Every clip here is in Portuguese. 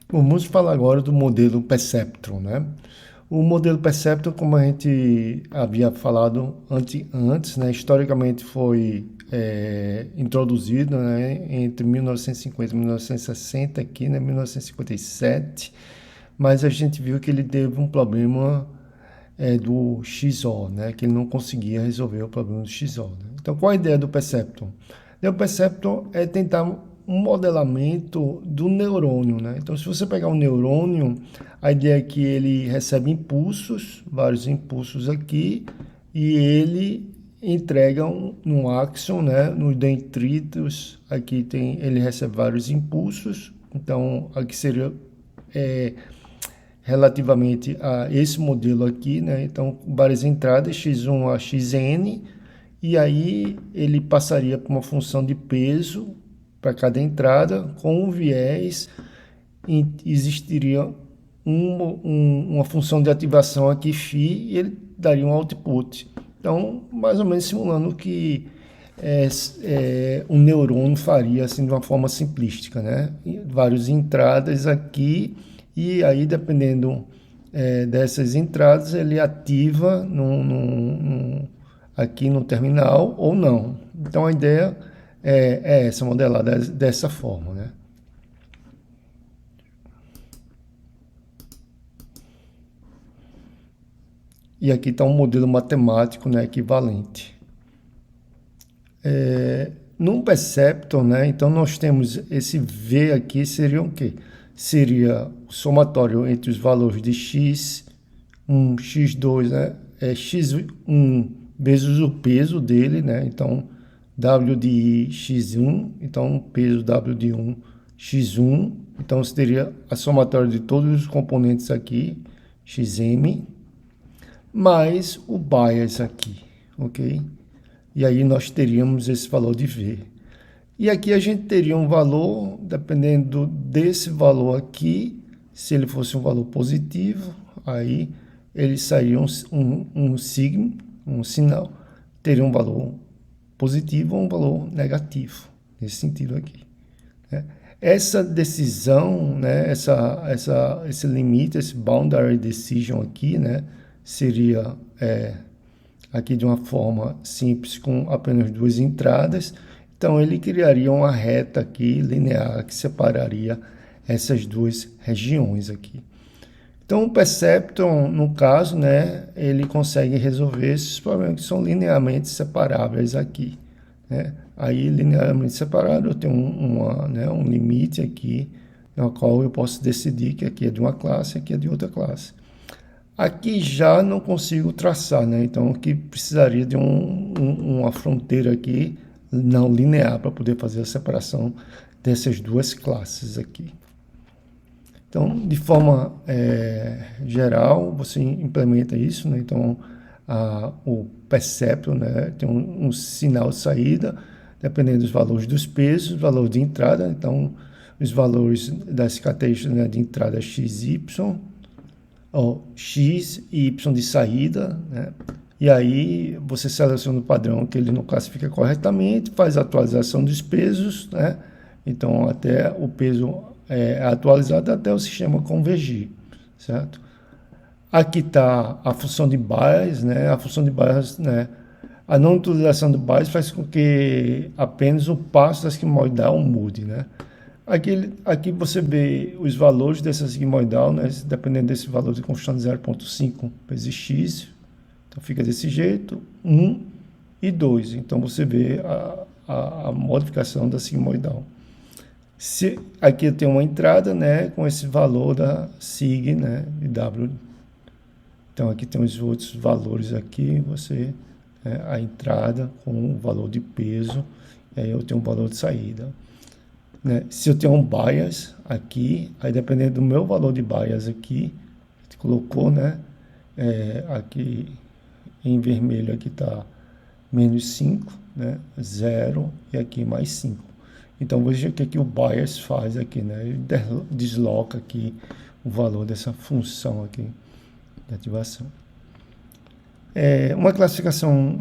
Vamos falar agora do modelo Perceptron, né? O modelo Perceptron, como a gente havia falado antes, né, historicamente foi introduzido, né, entre 1950 e 1960 aqui, né, 1957, mas a gente viu que ele teve um problema do XO, né, que ele não conseguia resolver o problema do XO. Né? Então, qual a ideia do Perceptron? O Perceptron é tentar um modelamento do neurônio, né? Então, se você pegar um neurônio, a ideia é que ele recebe impulsos, vários impulsos aqui, e ele entrega um axon, né? Nos dendritos, aqui ele recebe vários impulsos. Então, aqui seria relativamente a esse modelo aqui, né? Então, várias entradas, x1 a xn, e aí ele passaria por uma função de peso para cada entrada, com um viés, e existiria uma função de ativação aqui φ, e ele daria um output. Então, mais ou menos simulando o que um neurônio faria assim de uma forma simplística, né? Várias entradas aqui, e aí dependendo dessas entradas ele ativa aqui no terminal ou não. Então a ideia é essa, modelar dessa forma, né? E aqui está um modelo matemático, né, equivalente. Num Perceptron, né, então nós temos esse V aqui, seria o quê? Seria o somatório entre os valores de x1, x2, né, x1 vezes o peso dele, né, então W de x1, então peso W de 1, x1, então seria a somatória de todos os componentes aqui, xm, mais o bias aqui, ok? E aí nós teríamos esse valor de V. E aqui a gente teria um valor, dependendo desse valor aqui, se ele fosse um valor positivo, aí ele sairia um signo, um sinal, teria um valor positivo ou um valor negativo, nesse sentido aqui. Né? Essa decisão, né, esse limite, esse boundary decision aqui, né, seria aqui de uma forma simples com apenas duas entradas. Então ele criaria uma reta aqui linear que separaria essas duas regiões aqui. Então o Perceptron, no caso, né, ele consegue resolver esses problemas que são linearmente separáveis aqui. Né? Aí linearmente separado eu tenho um limite aqui, no qual eu posso decidir que aqui é de uma classe, aqui é de outra classe. Aqui já não consigo traçar, né? Então aqui precisaria de uma fronteira aqui não linear para poder fazer a separação dessas duas classes aqui. Então, de forma geral, você implementa isso, né? Então o Perceptron, né, tem um sinal de saída, dependendo dos valores dos pesos, valor de entrada, então os valores das características, né, de entrada XY, X e Y de saída, né? E aí você seleciona o padrão que ele não classifica corretamente, faz a atualização dos pesos, né? Então até o peso é atualizado até o sistema convergir, certo? Aqui está a função de bias, né? A função de bias, né? A não utilização do bias faz com que apenas o passo da sigmoidal mude, né? Aqui você vê os valores dessa sigmoidal, né? Dependendo desse valor de constante 0,5 vezes x, então fica desse jeito, 1 e 2. Então você vê a modificação da sigmoidal. Aqui eu tenho uma entrada, né, com esse valor da sig, né, de w. Então aqui tem os outros valores aqui, a entrada com o valor de peso, e aí eu tenho um valor de saída. Né? Se eu tenho um bias aqui, aí dependendo do meu valor de bias aqui, a gente colocou, né? Aqui em vermelho aqui está menos 5, né? 0 e aqui mais 5. Então veja o que o bias faz aqui, né? Ele desloca aqui o valor dessa função aqui de ativação. Uma classificação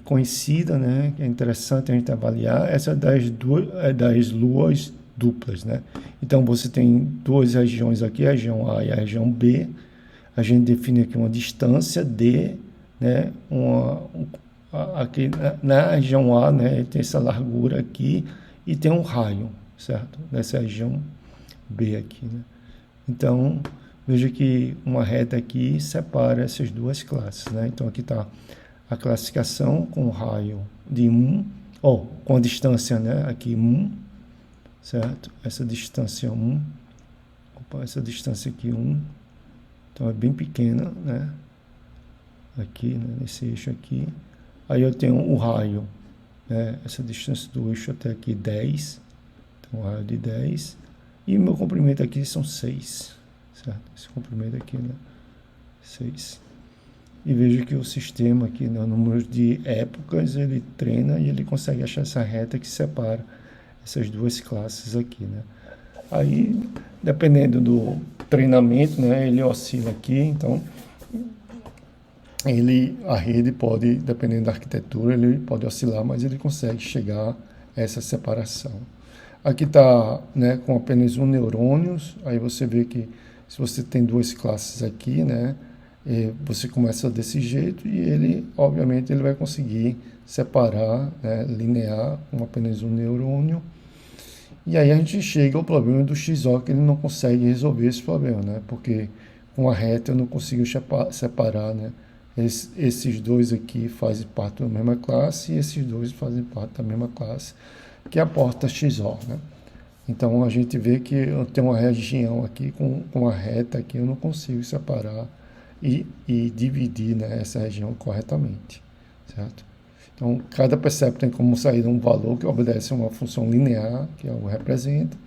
conhecida, né, que é interessante a gente avaliar, essa das luas duplas, né? Então, você tem duas regiões aqui, a região A e a região B. A gente define aqui uma distância D, né? Aqui na região A, né, tem essa largura aqui e tem um raio, certo? Nessa região B aqui, né? Então, veja que uma reta aqui separa essas duas classes, né? Então, aqui está a classificação com raio de 1, com a distância, né? Aqui 1, certo? Essa distância 1, essa distância aqui 1, então é bem pequena, né? Aqui, né? Nesse eixo aqui. Aí eu tenho o raio, né? Essa distância do eixo até aqui 10, então o raio de 10, e o meu comprimento aqui são 6, certo? Esse comprimento aqui, né? 6. E veja que o sistema aqui, no número de épocas, ele treina e ele consegue achar essa reta que separa essas duas classes aqui, né? Aí, dependendo do treinamento, né, ele oscila aqui, então a rede pode, dependendo da arquitetura, ele pode oscilar, mas ele consegue chegar a essa separação. Aqui está, né, com apenas um neurônio, aí você vê que se você tem duas classes aqui, né, você começa desse jeito e ele, obviamente, ele vai conseguir separar, né, linear com apenas um neurônio. E aí a gente chega ao problema do XO, que ele não consegue resolver esse problema, né, porque com a reta eu não consigo separar, né, esses dois aqui fazem parte da mesma classe e esses dois fazem parte da mesma classe, que é a porta XO, né. Então a gente vê que eu tenho uma região aqui com a reta aqui, eu não consigo separar e dividir, né, essa região corretamente, certo? Então, cada perceptor tem como sair um valor que obedece a uma função linear, que é o representa.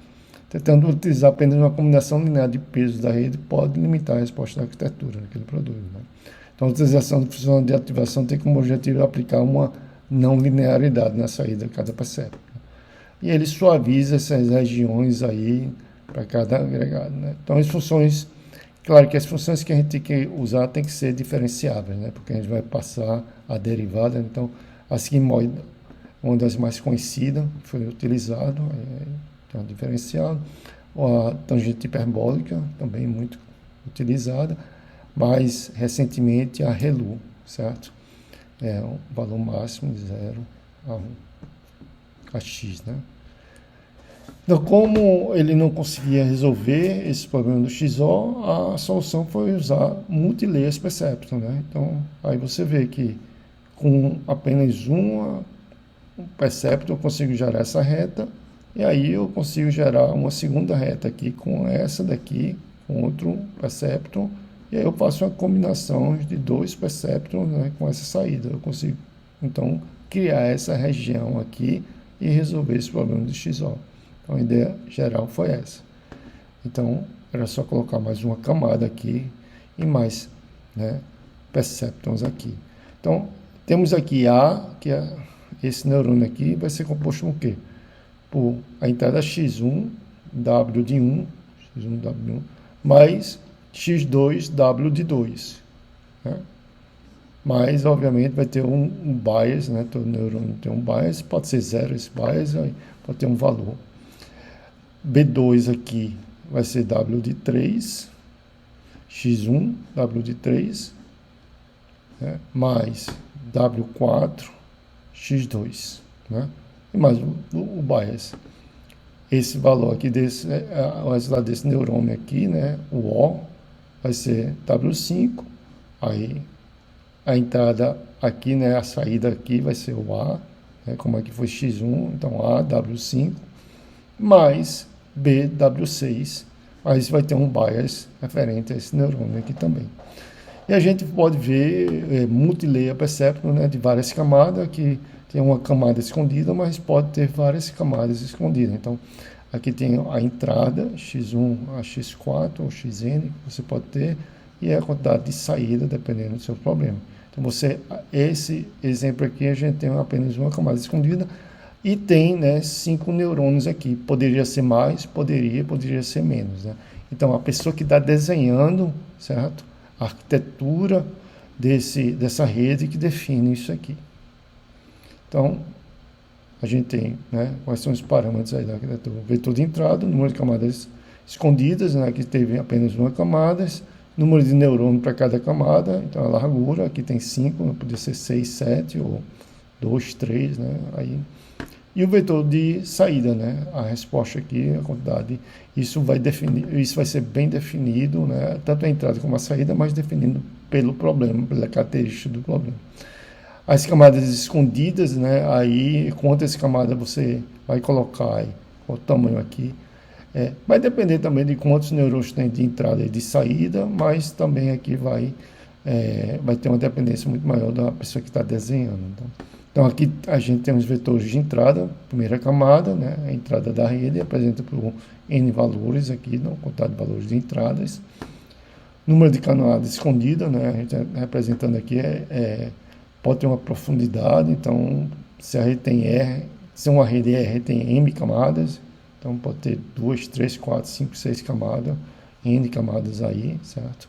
Tentando utilizar apenas uma combinação linear de pesos da rede pode limitar a resposta da arquitetura que ele produz, né? Então, a utilização de função de ativação tem como objetivo aplicar uma não linearidade na saída de cada perceptor. E ele suaviza essas regiões aí para cada agregado, né? Então, as funções... Claro que as funções que a gente tem que usar tem que ser diferenciáveis, né? Porque a gente vai passar a derivada. Então, a sigmoide, uma das mais conhecidas, foi utilizado, então diferenciado. A tangente hiperbólica, também muito utilizada. Mais recentemente, a ReLU, certo? É um valor máximo de 0 a 1, a x, né? Então, como ele não conseguia resolver esse problema do XO, a solução foi usar multi-layers perceptron, né? Então, aí você vê que com apenas um perceptron eu consigo gerar essa reta, e aí eu consigo gerar uma segunda reta aqui com essa daqui, com outro perceptron, e aí eu faço uma combinação de dois perceptrons, né, com essa saída. Eu consigo, então, criar essa região aqui e resolver esse problema do XO. Então, a ideia geral foi essa. Então, era só colocar mais uma camada aqui e mais, né, perceptrons aqui. Então, temos aqui A, que é esse neurônio aqui, vai ser composto por quê? Por a entrada X1, W de 1, X1, W de 1, mais X2, W de 2. Né? Mas, obviamente, vai ter um bias, né? Todo neurônio tem um bias, pode ser zero esse bias, pode ter um valor. B2 aqui vai ser W de 3, X1, W de 3, né? Mais W4, X2, né? E mais o bias. Esse valor aqui, o resultado desse neurônio aqui, né? O O, vai ser W5, aí a entrada aqui, né? A saída aqui vai ser o A, né? Como aqui foi X1, então A, W5, mais B, W6, mas vai ter um bias referente a esse neurônio aqui também. E a gente pode ver multi-layer perceptron, né, de várias camadas, que tem uma camada escondida, mas pode ter várias camadas escondidas. Então, aqui tem a entrada, X1 a X4 ou Xn, que você pode ter, e a quantidade de saída, dependendo do seu problema. Então, esse exemplo aqui, a gente tem apenas uma camada escondida, e tem, né, 5 neurônios aqui. Poderia ser mais, poderia ser menos, né? Então, a pessoa que está desenhando, certo? A arquitetura dessa rede que define isso aqui. Então, a gente tem, né, quais são os parâmetros aí da arquitetura. Vetor de entrada, número de camadas escondidas, né, aqui teve apenas uma camada, número de neurônios para cada camada, então a largura, aqui tem 5, podia ser 6, 7 ou 2, 3, né, aí. E o vetor de saída, né, a resposta aqui, a quantidade, isso vai ser bem definido, né, tanto a entrada como a saída, mas definido pelo problema, pela característica do problema. As camadas escondidas, né, aí quantas camadas você vai colocar aí, qual o tamanho aqui. Vai depender também de quantos neurônios tem de entrada e de saída, mas também aqui vai ter uma dependência muito maior da pessoa que está desenhando. Então aqui a gente tem os vetores de entrada, primeira camada, né, a entrada da rede, apresenta por N valores aqui, não quantidade de valores de entradas. Número de camadas escondida, né, a gente está representando aqui pode ter uma profundidade, então se a rede tem R, se uma rede R tem M camadas, então pode ter 2, 3, 4, 5, 6 camadas, N camadas aí, certo?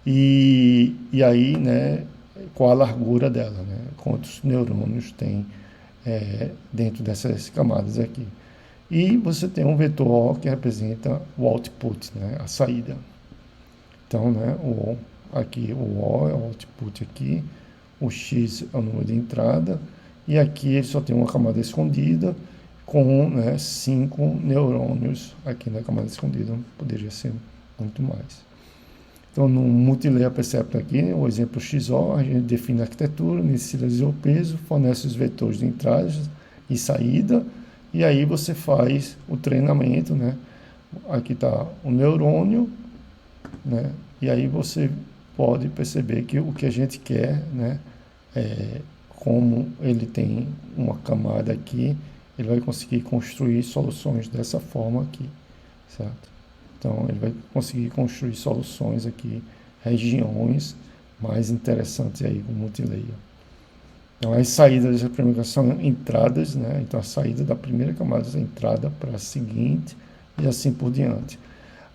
E aí, né, qual a largura dela, né? Quantos neurônios tem dentro dessas camadas aqui. E você tem um vetor O que representa o output, né, a saída. Então, né, aqui o O é o output aqui, o X é o número de entrada, e aqui ele só tem uma camada escondida com 5 neurônios aqui na camada escondida, poderia ser muito mais. Então, no Multilayer Perceptor aqui, o exemplo XO, a gente define a arquitetura, inicializa o peso, fornece os vetores de entrada e saída, e aí você faz o treinamento, né? Aqui está o neurônio, né? E aí você pode perceber que o que a gente quer, né, como ele tem uma camada aqui, ele vai conseguir construir soluções dessa forma aqui, certo? Então, ele vai conseguir construir soluções aqui, regiões mais interessantes aí com o multilayer. Então, as saídas da primeira são entradas, né? Então, a saída da primeira camada é a entrada para a seguinte e assim por diante.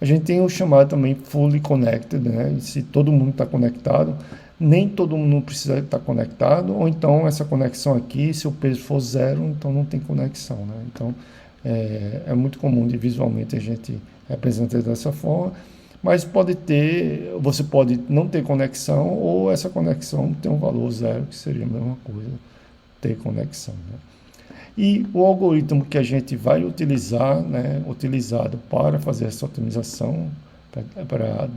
A gente tem o chamado também fully connected, né? Se todo mundo está conectado, nem todo mundo precisa estar conectado, ou então essa conexão aqui, se o peso for 0, então não tem conexão, né? Então, é muito comum de visualmente a gente representar dessa forma, mas você pode não ter conexão, ou essa conexão tem um valor 0, que seria a mesma coisa, ter conexão, né? E o algoritmo que a gente vai utilizar, né, utilizado para fazer essa otimização, para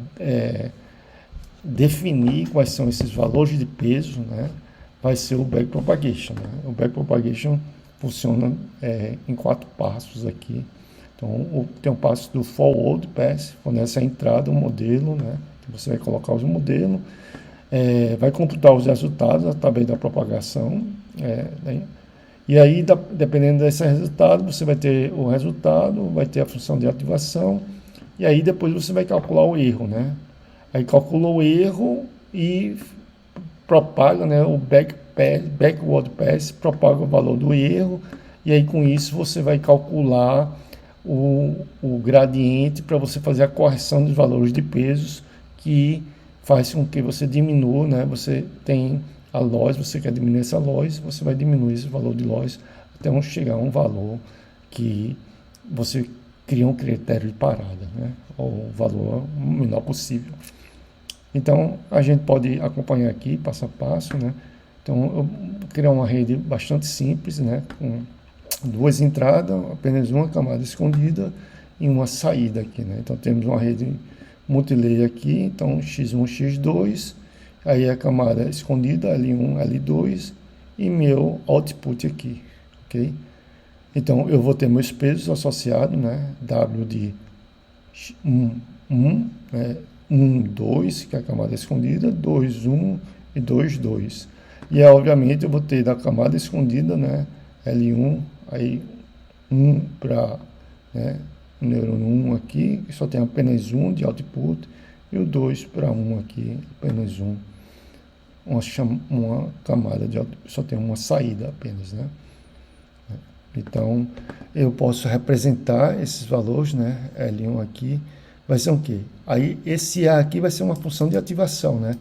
definir quais são esses valores de peso, né, vai ser o backpropagation, né? O backpropagation funciona em 4 passos aqui. Então, tem um passo do forward pass, fornece a entrada, o modelo, né? Você vai colocar os modelos, vai computar os resultados através da propagação, né? E aí, dependendo desse resultado, você vai ter o resultado, vai ter a função de ativação, e aí depois você vai calcular o erro, né? Aí calcula o erro e propaga, né, o backward pass, propaga o valor do erro, e aí com isso você vai calcular o gradiente para você fazer a correção dos valores de pesos, que faz com que você diminua, né? Você tem a loss, você quer diminuir essa loss, você vai diminuir esse valor de loss até chegar a um valor que você cria um critério de parada, né? Ou o valor menor possível. Então, a gente pode acompanhar aqui, passo a passo, né? Então, eu criar uma rede bastante simples, né? Com 2 entradas, apenas uma camada escondida e uma saída aqui, né? Então, temos uma rede multilayer aqui, então x1, x2, aí a camada escondida, L1, L2, e meu output aqui, ok? Então, eu vou ter meus pesos associados, né? W de 1, né? 1, 2, que é a camada escondida, 2, 1 e 2, 2. E, obviamente, eu vou ter da camada escondida, né? L1, aí 1 para, né, o neurônio 1 aqui, que só tem apenas 1 de output, e o 2 para 1 aqui, apenas 1. Uma camada de output, só tem uma saída apenas, né? Então, eu posso representar esses valores, né? L1 aqui, vai ser o quê? Aí, esse A aqui vai ser uma função de ativação, né?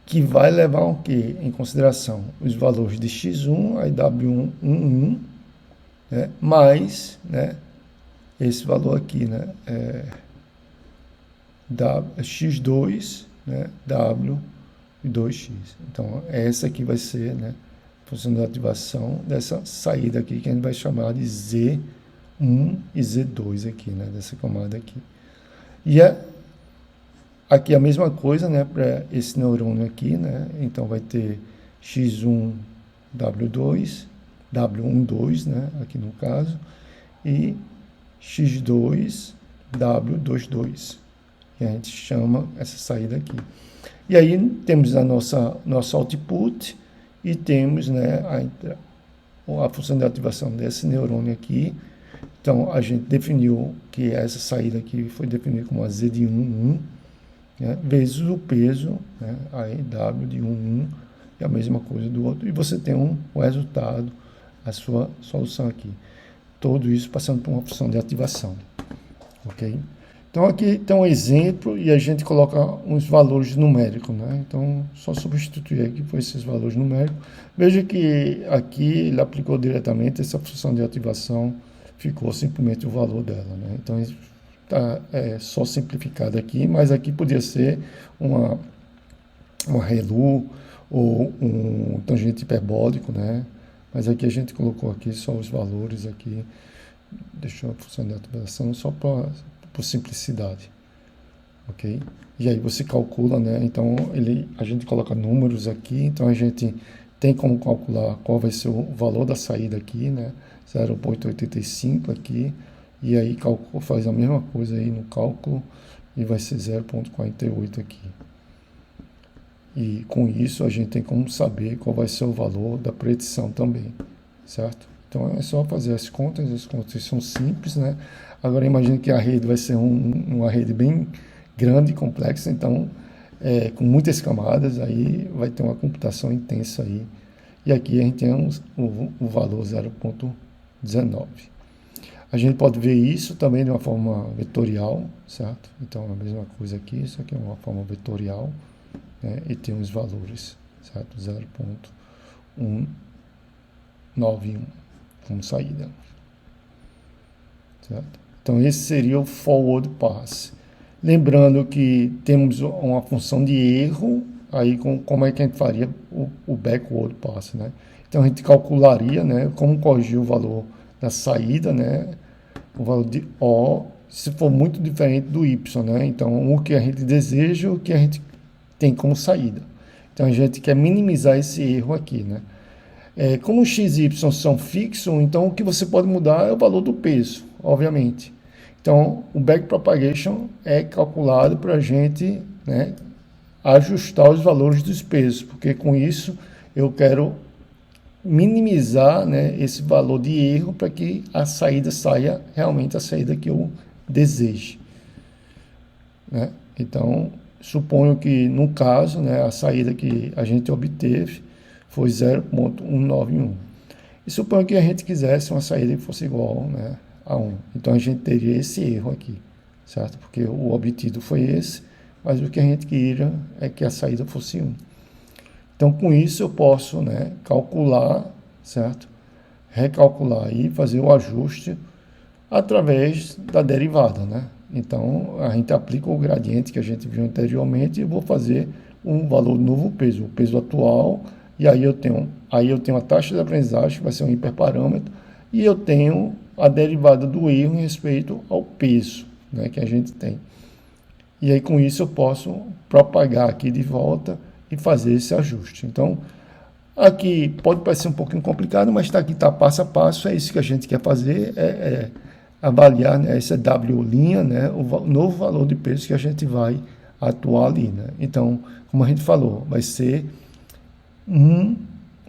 que vai levar o quê? Em consideração os valores de x1, aí W1, né, mais, né, esse valor aqui, né, x2, né, W e 2x. Então, essa aqui vai ser, né, a função de ativação dessa saída aqui, que a gente vai chamar de Z1 e Z2 aqui, né, dessa camada aqui. E aqui a mesma coisa, né, para esse neurônio aqui, né, então vai ter x1, W2, W12, né, aqui no caso, e x2, W22, que a gente chama essa saída aqui. E aí temos a nosso output e temos, né, a função de ativação desse neurônio aqui. Então, a gente definiu que essa saída aqui foi definida como a Z de 1, né, vezes o peso, né, aí W de 1, é a mesma coisa do outro, e você tem o resultado, a sua solução aqui. Tudo isso passando por uma função de ativação. Ok? Então, aqui tem um exemplo e a gente coloca uns valores numéricos, né? Então, só substituir aqui por esses valores numéricos. Veja que aqui ele aplicou diretamente essa função de ativação, ficou simplesmente o valor dela, né? Então, está só simplificado aqui, mas aqui podia ser uma ReLU ou um tangente hiperbólico, né? Mas aqui a gente colocou aqui só os valores aqui, deixou a função de ativação só por simplicidade, ok? E aí você calcula, né? Então a gente coloca números aqui, então a gente tem como calcular qual vai ser o valor da saída aqui, né? 0,85 aqui, e aí faz a mesma coisa aí no cálculo e vai ser 0,48 aqui. E com isso a gente tem como saber qual vai ser o valor da predição também, certo? Então é só fazer as contas são simples, né? Agora imagine que a rede vai ser uma rede bem grande e complexa, então com muitas camadas, aí vai ter uma computação intensa aí. E aqui a gente tem o valor 0,19. A gente pode ver isso também de uma forma vetorial, certo? Então a mesma coisa aqui, isso aqui é uma forma vetorial, né? E tem os valores, certo? 0,191 como saída, certo? Então esse seria o forward pass. Lembrando que temos uma função de erro, aí como é que a gente faria o backward pass, né? Então a gente calcularia, né, como corrigir o valor da saída, né, o valor de O, se for muito diferente do Y, né? Então o que a gente deseja, o que a gente tem como saída. Então a gente quer minimizar esse erro aqui, né? Como os x e y são fixos, então o que você pode mudar é o valor do peso, obviamente. Então, o backpropagation é calculado para a gente, né, ajustar os valores dos pesos, porque com isso eu quero minimizar, né, esse valor de erro para que a saída saia realmente a saída que eu deseje, né? Então, suponho que no caso, né, a saída que a gente obteve foi 0,191. E suponho que a gente quisesse uma saída que fosse igual, né, a 1. Então a gente teria esse erro aqui, certo? Porque o obtido foi esse, mas o que a gente queria é que a saída fosse 1. Então com isso eu posso, né, calcular, certo? Recalcular e fazer o ajuste através da derivada, né? Então a gente aplica o gradiente que a gente viu anteriormente e vou fazer um valor novo peso, o peso atual. E aí eu tenho a taxa de aprendizagem, que vai ser um hiperparâmetro, e eu tenho a derivada do erro em respeito ao peso, né, que a gente tem. E aí com isso eu posso propagar aqui de volta e fazer esse ajuste. Então, aqui pode parecer um pouquinho complicado, mas aqui está passo a passo, é isso que a gente quer fazer, avaliar, né, essa W', né, o novo valor de peso que a gente vai atuar ali, né? Então, como a gente falou, vai ser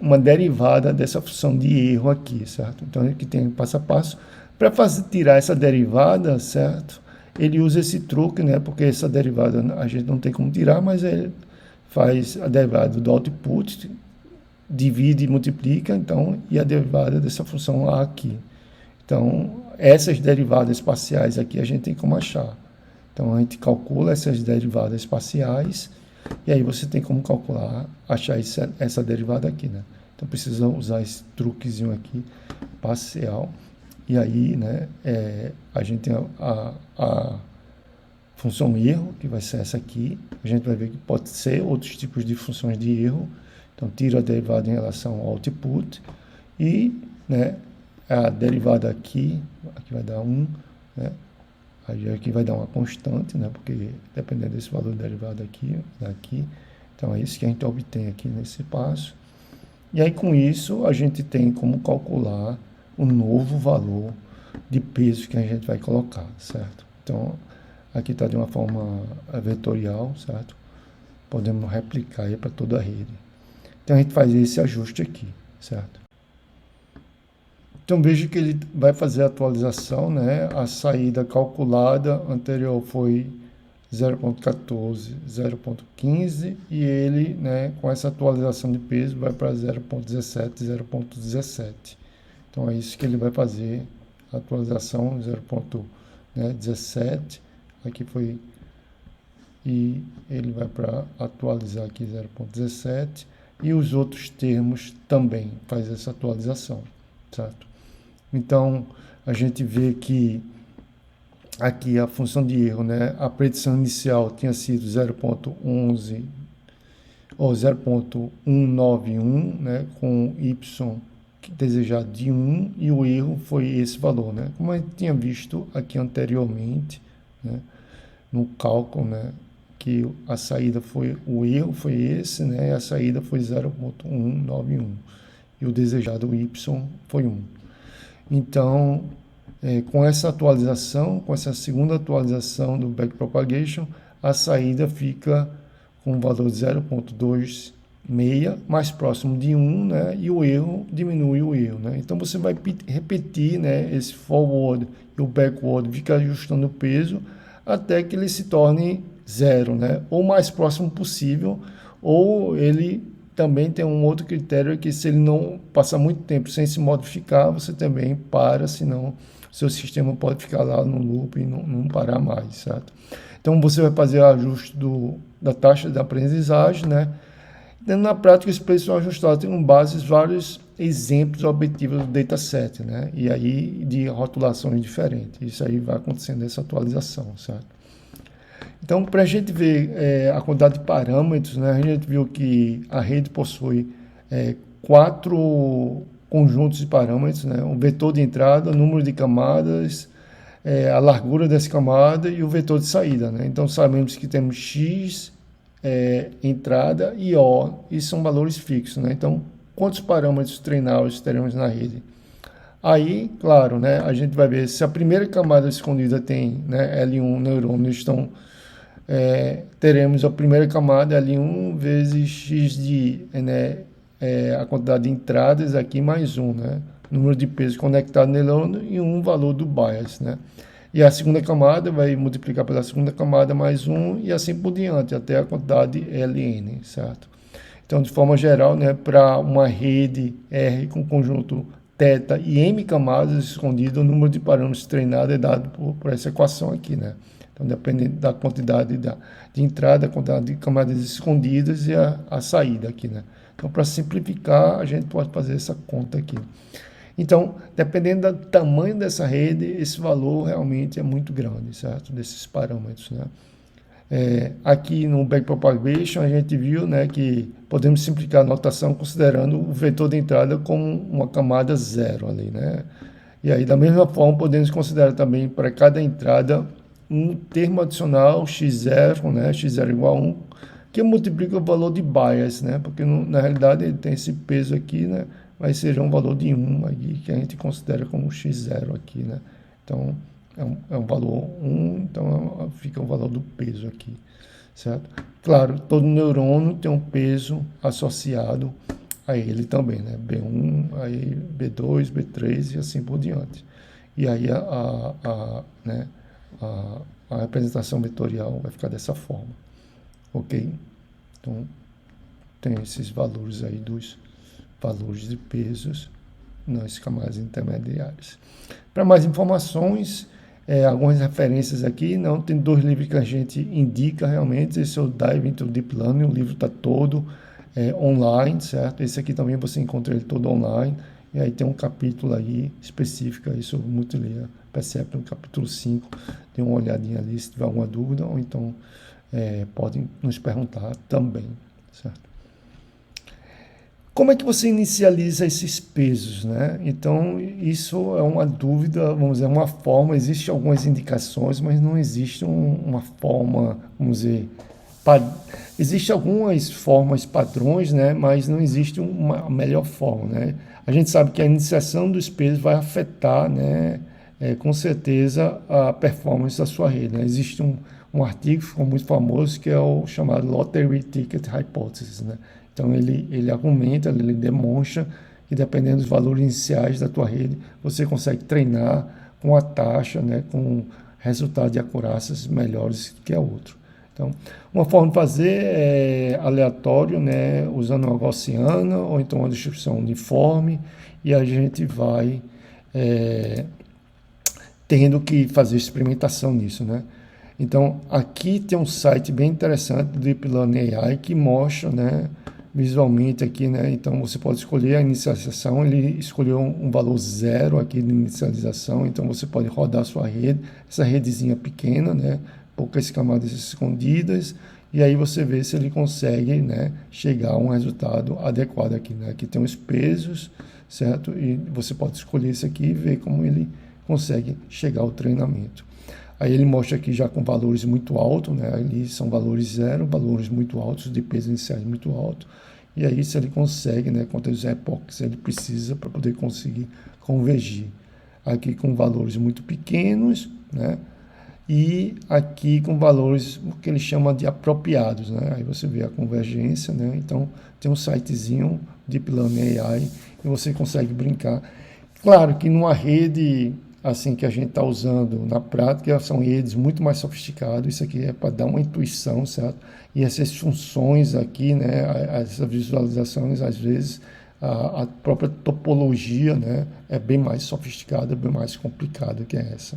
uma derivada dessa função de erro aqui, certo? Então, aqui tem passo a passo. Para tirar essa derivada, certo? Ele usa esse truque, né? Porque essa derivada a gente não tem como tirar, mas ele faz a derivada do output, divide e multiplica, então, e a derivada dessa função A aqui. Então, essas derivadas parciais aqui a gente tem como achar. Então, a gente calcula essas derivadas parciais E aí você tem como calcular, achar essa derivada aqui, né? Então precisa usar esse truquezinho aqui, parcial. E aí, né, a gente tem a função erro, que vai ser essa aqui. A gente vai ver que pode ser outros tipos de funções de erro. Então, tira a derivada em relação ao output. E, né, a derivada aqui vai dar 1, né? Aí aqui vai dar uma constante, né? Porque dependendo desse valor derivado aqui, daqui. Então, é isso que a gente obtém aqui nesse passo. E aí, com isso, a gente tem como calcular o novo valor de peso que a gente vai colocar, certo? Então, aqui está de uma forma vetorial, certo? Podemos replicar aí para toda a rede. Então, a gente faz esse ajuste aqui, certo? Então, veja que ele vai fazer a atualização, né? A saída calculada anterior foi 0.14, 0.15 e ele, né, com essa atualização de peso vai para 0.17, 0.17. Então, é isso que ele vai fazer, a atualização 0.17, aqui foi, e ele vai para atualizar aqui 0.17 e os outros termos também faz essa atualização, certo? Então, a gente vê que aqui a função de erro, né? A predição inicial tinha sido 0.11 ou 0.191, né? Com y desejado de 1 e o erro foi esse valor, né? Como a gente tinha visto aqui anteriormente, né? No cálculo, né? Que a saída foi, o erro foi esse, né? E a saída foi 0.191 e o desejado y foi 1. Então, com essa atualização, com essa segunda atualização do backpropagation, a saída fica com o valor de 0.26, mais próximo de 1, né? E o erro diminui o erro, né? Então, você vai repetir, né, esse forward e o backward, fica ajustando o peso até que ele se torne 0, né? Ou mais próximo possível, ou ele também tem um outro critério que se ele não passar muito tempo sem se modificar, você também para, senão seu sistema pode ficar lá no loop e não parar mais, certo? Então você vai fazer o ajuste da taxa de aprendizagem, né? Na prática, os preços são ajustados com base em vários exemplos objetivos do dataset, né? E aí de rotulações diferentes. Isso aí vai acontecendo essa atualização, certo? Então, para a gente ver a quantidade de parâmetros, né, a gente viu que a rede possui 4 conjuntos de parâmetros, né, o vetor de entrada, o número de camadas, a largura dessa camada e o vetor de saída, né? Então, sabemos que temos x entrada e O, e são valores fixos, né? Então, quantos parâmetros treináveis teremos na rede? Aí, claro, né, a gente vai ver se a primeira camada escondida tem, né, L1 neurônios, então teremos a primeira camada L1 vezes x de, né, a quantidade de entradas aqui mais 1, né, número de pesos conectado no neurônio e um valor do bias, né. E a segunda camada vai multiplicar pela segunda camada mais 1 e assim por diante, até a quantidade Ln, certo? Então, de forma geral, né, para uma rede R com conjunto θ e m camadas escondidas, o número de parâmetros treinados é dado por essa equação aqui, né? Então, dependendo da quantidade de entrada, a quantidade de camadas escondidas e a saída aqui, né? Então, para simplificar, a gente pode fazer essa conta aqui. Então, dependendo do tamanho dessa rede, esse valor realmente é muito grande, certo? Desses parâmetros, né? Aqui no backpropagation a gente viu, né, que podemos simplificar a notação considerando o vetor de entrada como uma camada 0 ali, né? E aí da mesma forma podemos considerar também para cada entrada um termo adicional x0, né, x0 igual a 1, que multiplica o valor de bias, né? Porque na realidade ele tem esse peso aqui, né? Mas seja um valor de 1 aí que a gente considera como x0 aqui, né? Então é um valor 1, então fica o valor do peso aqui, certo? Claro, todo neurônio tem um peso associado a ele também, né? B1, aí B2, B3 e assim por diante. E aí né, a representação vetorial vai ficar dessa forma, ok? Então, tem esses valores aí dos valores de pesos nas camadas intermediárias. Para mais informações, Algumas referências aqui, não, tem 2 livros que a gente indica realmente, esse é o Dive into Deep Learning, o livro está todo online, certo? Esse aqui também você encontra ele todo online, e aí tem um capítulo aí específico aí sobre Multilayer Perceptron, no capítulo 5, dê uma olhadinha ali se tiver alguma dúvida, ou então podem nos perguntar também, certo? Como é que você inicializa esses pesos, né? Então, isso é uma dúvida, vamos dizer, uma forma, existem algumas indicações, mas não existe uma forma, vamos dizer, existem algumas formas padrões, né? Mas não existe uma melhor forma, né? A gente sabe que a iniciação dos pesos vai afetar, né? Com certeza, a performance da sua rede, né? Existe um artigo que ficou muito famoso que é o chamado Lottery Ticket Hypothesis, né? Então ele argumenta, ele demonstra que dependendo dos valores iniciais da tua rede, você consegue treinar com a taxa, né, com resultados de acurácias melhores que a outra. Então, uma forma de fazer é aleatório, né, usando uma gaussiana ou então uma distribuição uniforme, e a gente vai tendo que fazer experimentação nisso, né? Então, aqui tem um site bem interessante do Deep Learning AI que mostra, né, visualmente aqui, né? Então você pode escolher a inicialização, ele escolheu um valor 0 aqui de inicialização, então você pode rodar a sua rede, essa redezinha pequena, né? Poucas camadas escondidas, e aí você vê se ele consegue, né, chegar a um resultado adequado aqui, né? Aqui tem os pesos, certo? E você pode escolher esse aqui e ver como ele consegue chegar ao treinamento. Aí ele mostra aqui já com valores muito altos, né? Ali são valores 0, valores muito altos, de peso iniciais muito alto. E aí se ele consegue, né, quantas epochs ele precisa para poder conseguir convergir. Aqui com valores muito pequenos, né? E aqui com valores que ele chama de apropriados, né? Aí você vê a convergência, né? Então tem um sitezinho Deep Learning AI e você consegue brincar. Claro que numa rede assim que a gente está usando na prática, são redes muito mais sofisticados. Isso aqui é para dar uma intuição, certo? E essas funções aqui, né, essas visualizações, às vezes, a própria topologia, né, é bem mais sofisticada, bem mais complicada que essa.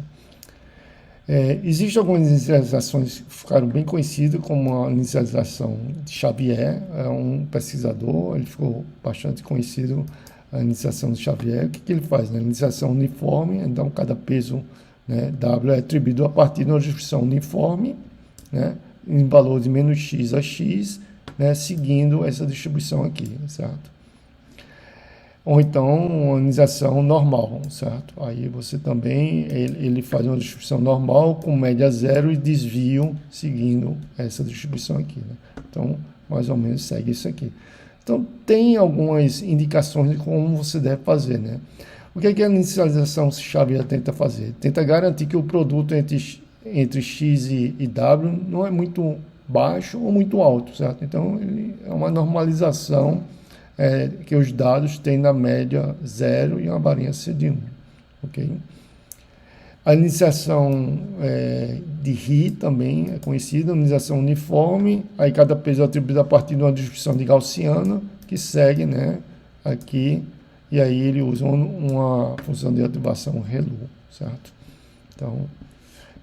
Existem algumas inicializações que ficaram bem conhecidas, como a inicialização de Xavier, é um pesquisador, ele ficou bastante conhecido, a iniciação de Xavier. O que ele faz? Né? Iniciação uniforme, então cada peso, né, W é atribuído a partir de uma distribuição uniforme, né, em valor de menos x a x, né, seguindo essa distribuição aqui, certo? Ou então uma iniciação normal, certo? Aí você também, ele faz uma distribuição normal com média 0 e desvio seguindo essa distribuição aqui, né? Então, mais ou menos segue isso aqui. Então, tem algumas indicações de como você deve fazer, né? O que é que a inicialização Xavier tenta fazer? Tenta garantir que o produto entre X e W não é muito baixo ou muito alto, certo? Então, ele é uma normalização que os dados têm na média 0 e uma variância de 1, ok? A iniciação de RI também é conhecida, iniciação uniforme, aí cada peso é atribuído a partir de uma distribuição de gaussiana, que segue, né, aqui, e aí ele usa uma função de ativação ReLU, certo? Então,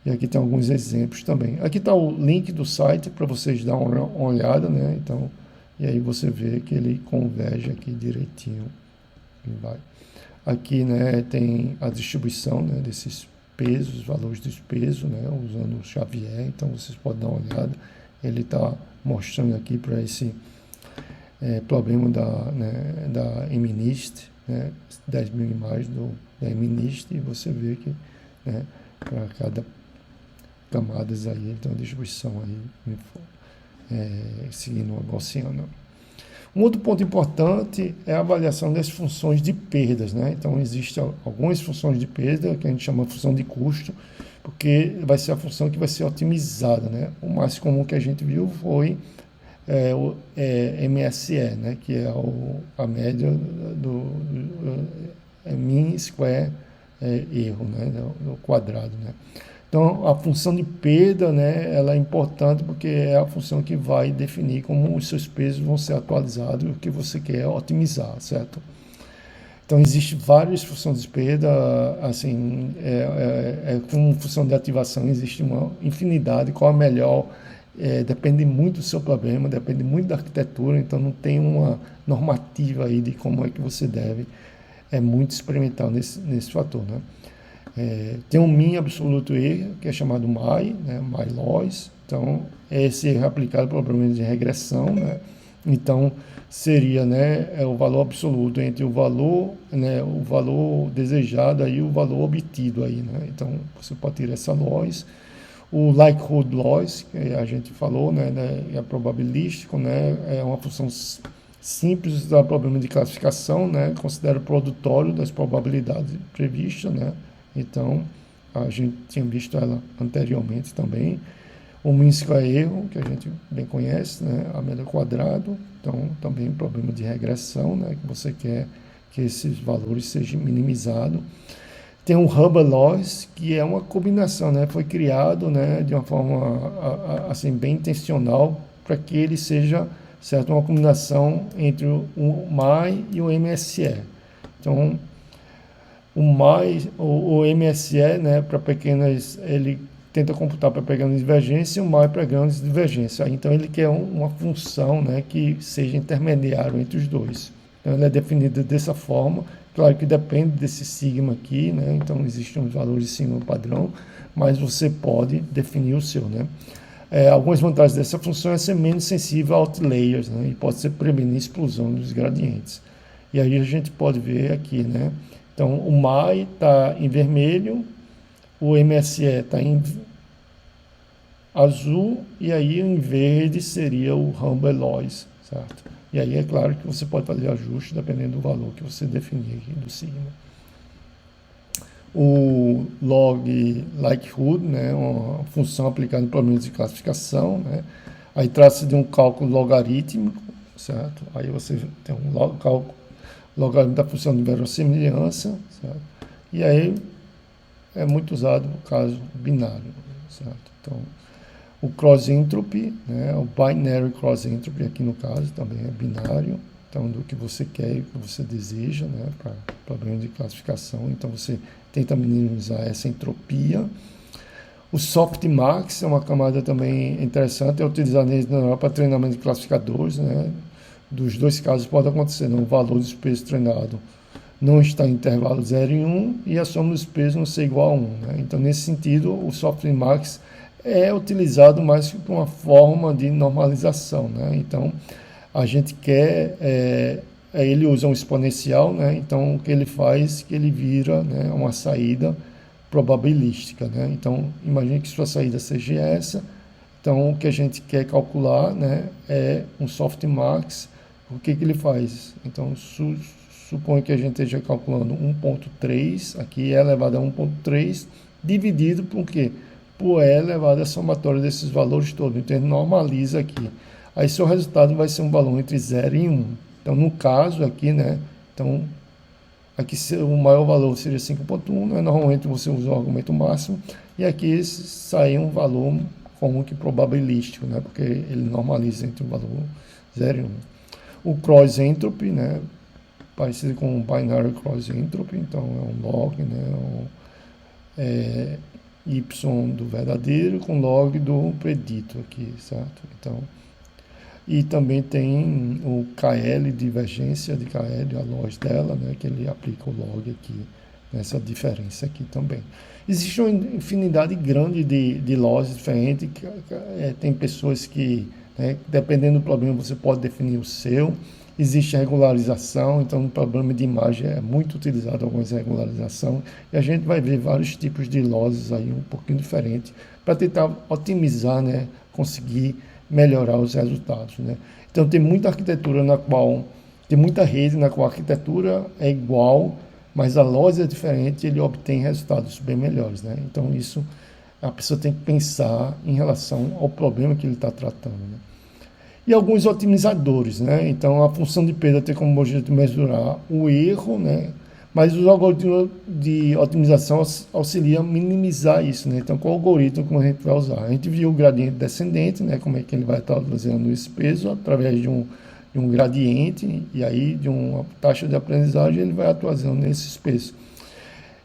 e aqui tem alguns exemplos também. Aqui está o link do site para vocês darem uma olhada, né? Então, e aí você vê que ele converge aqui direitinho. E vai. Aqui, né, tem a distribuição, né, desses pesos, valores dos pesos, né, usando o Xavier, então vocês podem dar uma olhada. Ele está mostrando aqui para esse problema da MNIST, né, 10.000 imagens da MNIST, e você vê que, né, para cada camadas aí, então a distribuição aí seguindo uma gaussiana. Um outro ponto importante é a avaliação das funções de perdas, né? Então, existem algumas funções de perda que a gente chama de função de custo, porque vai ser a função que vai ser otimizada, né? O mais comum que a gente viu foi o MSE, né? Que é a média do mean square erro, né? Do quadrado, né? Então, a função de perda, né, ela é importante porque é a função que vai definir como os seus pesos vão ser atualizados e o que você quer otimizar, certo? Então, existem várias funções de perda, assim, com função de ativação, existe uma infinidade, qual a melhor, depende muito do seu problema, depende muito da arquitetura, então não tem uma normativa aí de como é que você deve, é muito experimental nesse fator, né? Tem um min absoluto erro, que é chamado MY, né, MY loss, então esse é aplicado para problemas de regressão, né? Então seria, né, o valor absoluto entre o valor, né, o valor desejado e o valor obtido aí, né? Então você pode tirar essa loss. O likelihood loss, que a gente falou, né, é probabilístico, né, é uma função simples do problema de classificação, né, considera o produtório das probabilidades previstas, né? Então a gente tinha visto ela anteriormente também. O mean square erro, que a gente bem conhece, né, a média quadrado, então também problema de regressão, né, que você quer que esses valores sejam minimizados. Tem o Hubbard Loss, que é uma combinação, né, foi criado, né, de uma forma assim bem intencional para que ele seja, certo, uma combinação entre o MY e o MSE. Então o MSE, né, para pequenas, ele tenta computar para pequenas divergências e o MY para grandes divergências. Então ele quer uma função, né, que seja intermediário entre os dois. Então ele é definido dessa forma. Claro que depende desse sigma aqui, né? Então existem uns valores de sigma padrão, mas você pode definir o seu, né? Algumas vantagens dessa função é ser menos sensível a outliers, né? E pode ser prevenir a explosão dos gradientes. E aí a gente pode ver aqui, né? Então o MY está em vermelho, o MSE está em azul, e aí em verde seria o Hubbard Loss, certo? E aí é claro que você pode fazer ajuste dependendo do valor que você definir aqui do sigma. O log likelihood, né, uma função aplicada em problemas de classificação, né? Aí trata-se de um cálculo logarítmico, certo? Aí você tem um cálculo logaritmo da função de verossimilhança, certo? E aí é muito usado no caso binário, certo? Então, o cross entropy, né, o binary cross entropy aqui no caso também é binário, então do que você quer e o que você deseja, né, para problema de classificação, então você tenta minimizar essa entropia. O softmax é uma camada também interessante, é utilizado para treinamento de classificadores, né, dos dois casos pode acontecer, né, o valor do peso treinado não está em intervalo 0 e 1 e a soma dos pesos não ser igual a 1, né? Então nesse sentido o softmax é utilizado mais como uma forma de normalização, né? Então a gente quer, ele usa um exponencial, né? Então o que ele faz é que ele vira, né, uma saída probabilística, né? Então imagine que sua saída seja essa, então o que a gente quer calcular, né, é um softmax. O que ele faz? Então supõe que a gente esteja calculando 1.3, aqui é elevado a 1.3, dividido por quê? Por E elevado à somatória desses valores todos. Então, ele normaliza aqui. Aí, seu resultado vai ser um valor entre 0 e 1. Então, no caso aqui, né? Então, aqui o maior valor seria 5.1, né? Normalmente você usa o argumento máximo. E aqui sai um valor comum que probabilístico, né? Porque ele normaliza entre o valor 0 e 1. O cross entropy, né? Parecido com o binary cross entropy, então é um log, né? Y do verdadeiro com log do predito aqui, certo? Então, e também tem o KL, divergência de KL, a loss dela, né? Que ele aplica o log aqui, nessa diferença aqui também. Existe uma infinidade grande de laws diferentes, tem pessoas que, né, dependendo do problema, você pode definir o seu. Existe regularização, então no problema de imagem é muito utilizado algumas regularização, e a gente vai ver vários tipos de losses aí um pouquinho diferentes, para tentar otimizar, né, conseguir melhorar os resultados, né. Então tem muita arquitetura na qual, tem muita rede na qual a arquitetura é igual, mas a loss é diferente e ele obtém resultados bem melhores, né. Então isso a pessoa tem que pensar em relação ao problema que ele está tratando, né. E alguns otimizadores, né? Então a função de perda tem como objetivo mesurar o erro, né? Mas os algoritmos de otimização auxiliam a minimizar isso, né? Então qual algoritmo que a gente vai usar? A gente viu o gradiente descendente, né? Como é que ele vai estar usando esse peso através de um gradiente, e aí de uma taxa de aprendizagem ele vai atualizando nesse espaço.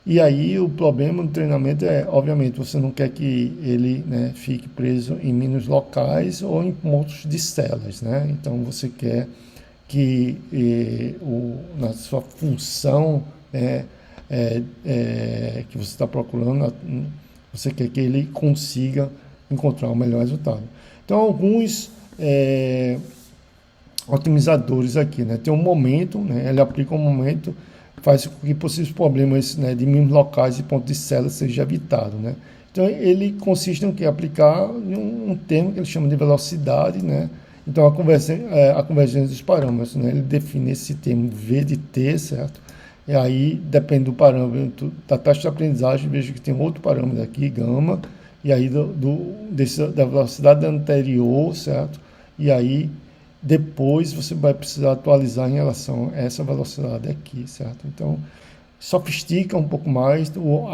E aí o problema do treinamento é, obviamente, você não quer que ele, né, fique preso em mínimos locais ou em pontos de celas, né? Então você quer que na sua função, que você está procurando, você quer que ele consiga encontrar o melhor resultado. Então alguns otimizadores aqui, né? Tem um momento, né? Ele aplica um momento, faz com que possíveis problemas, né, de mínimos locais e pontos de célula seja evitado, né? Então ele consiste em que aplicar um termo que ele chama de velocidade, né? Então a convergência dos parâmetros, né? Ele define esse termo V de T, certo? E aí depende do parâmetro da taxa de aprendizagem, veja que tem outro parâmetro aqui, gama, e aí da velocidade anterior, certo? E aí depois você vai precisar atualizar em relação a essa velocidade aqui, certo? Então, sofistica um pouco mais. O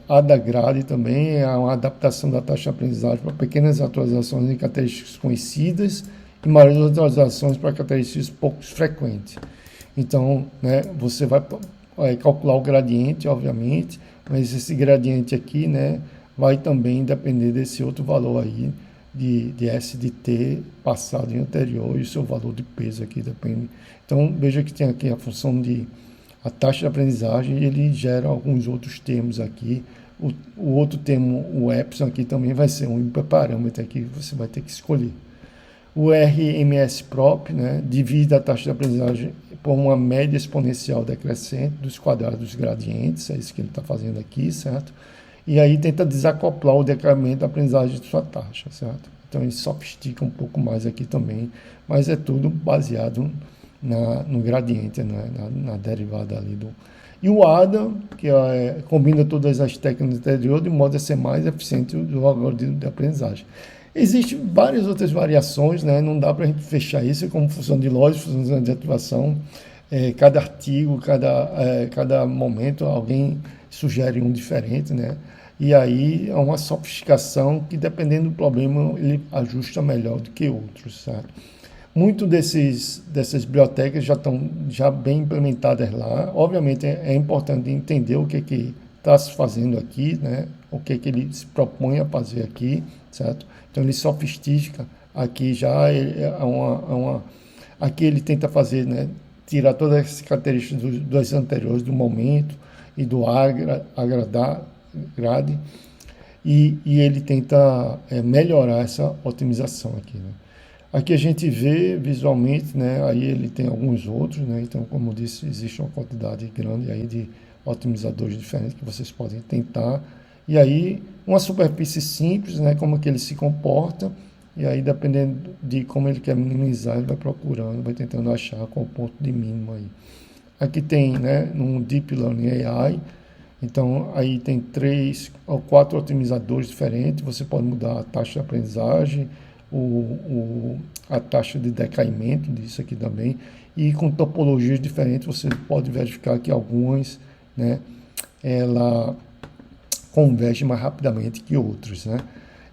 ADAGRAD também é uma adaptação da taxa de aprendizagem para pequenas atualizações em características conhecidas e maiores atualizações para características pouco frequentes. Então, né, você vai calcular o gradiente, obviamente, mas esse gradiente aqui, né, vai também depender desse outro valor aí, de S de T passado e anterior, e o seu valor de peso aqui depende. Então, veja que tem aqui a função de a taxa de aprendizagem, ele gera alguns outros termos aqui. O outro termo, o epsilon aqui também vai ser um hiperparâmetro aqui que você vai ter que escolher. O RMS prop, né, divide a taxa de aprendizagem por uma média exponencial decrescente dos quadrados dos gradientes, é isso que ele está fazendo aqui, certo? E aí tenta desacoplar o decremento da aprendizagem de sua taxa, certo? Então ele sofistica um pouco mais aqui também, mas é tudo baseado no gradiente, né? na derivada ali do... E o ADA, que combina todas as técnicas anteriores de modo a ser mais eficiente do algoritmo de aprendizagem. Existem várias outras variações, né? Não dá para a gente fechar isso como função de lógica, função de ativação. Cada artigo, cada momento, alguém sugere um diferente, né? E aí é uma sofisticação que, dependendo do problema, ele ajusta melhor do que outros, certo? Muito dessas bibliotecas já estão bem implementadas lá. Obviamente é importante entender o que está se fazendo aqui, né? O que ele se propõe a fazer aqui, certo? Então ele sofistica aqui já, aqui ele tenta fazer, né? Tirar todas as características dos anteriores, do momento e do grade, e ele tenta melhorar essa otimização aqui, né? Aqui a gente vê visualmente, né? Aí ele tem alguns outros, né? Então, como eu disse, existe uma quantidade grande aí de otimizadores diferentes que vocês podem tentar. E aí, uma superfície simples, né? Como que ele se comporta. E aí, dependendo de como ele quer minimizar, ele vai procurando, vai tentando achar qual o ponto de mínimo aí. Aqui tem, né? No Deep Learning AI. Então, aí tem 3 ou 4 otimizadores diferentes. Você pode mudar a taxa de aprendizagem, a taxa de decaimento disso aqui também, e com topologias diferentes você pode verificar que algumas, né, ela converge mais rapidamente que outras, né?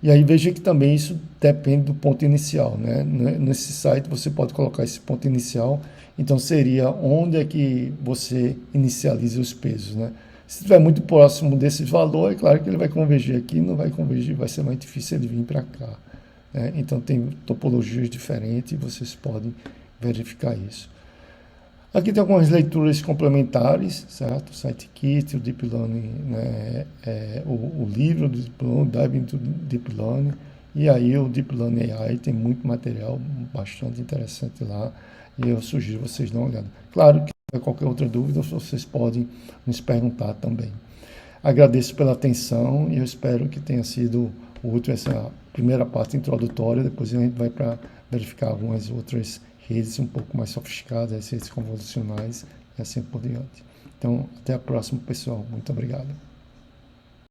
E aí veja que também isso depende do ponto inicial, né? Nesse site você pode colocar esse ponto inicial, então seria onde é que você inicializa os pesos, né? Se estiver muito próximo desse valor, é claro que ele vai convergir aqui, não vai convergir, vai ser mais difícil ele vir para cá. Então tem topologias diferentes e vocês podem verificar isso. Aqui tem algumas leituras complementares, certo? O Scikit, o Deep Learning, né? O livro do Deep Learning, Dive into Deep Learning, e aí o Deep Learning AI tem muito material bastante interessante lá, e eu sugiro vocês dar uma olhada. Claro que qualquer outra dúvida vocês podem nos perguntar também. Agradeço pela atenção e eu espero que tenha sido útil essa primeira parte introdutória. Depois a gente vai para verificar algumas outras redes um pouco mais sofisticadas, redes convolucionais e assim por diante. Então, até a próxima, pessoal. Muito obrigado.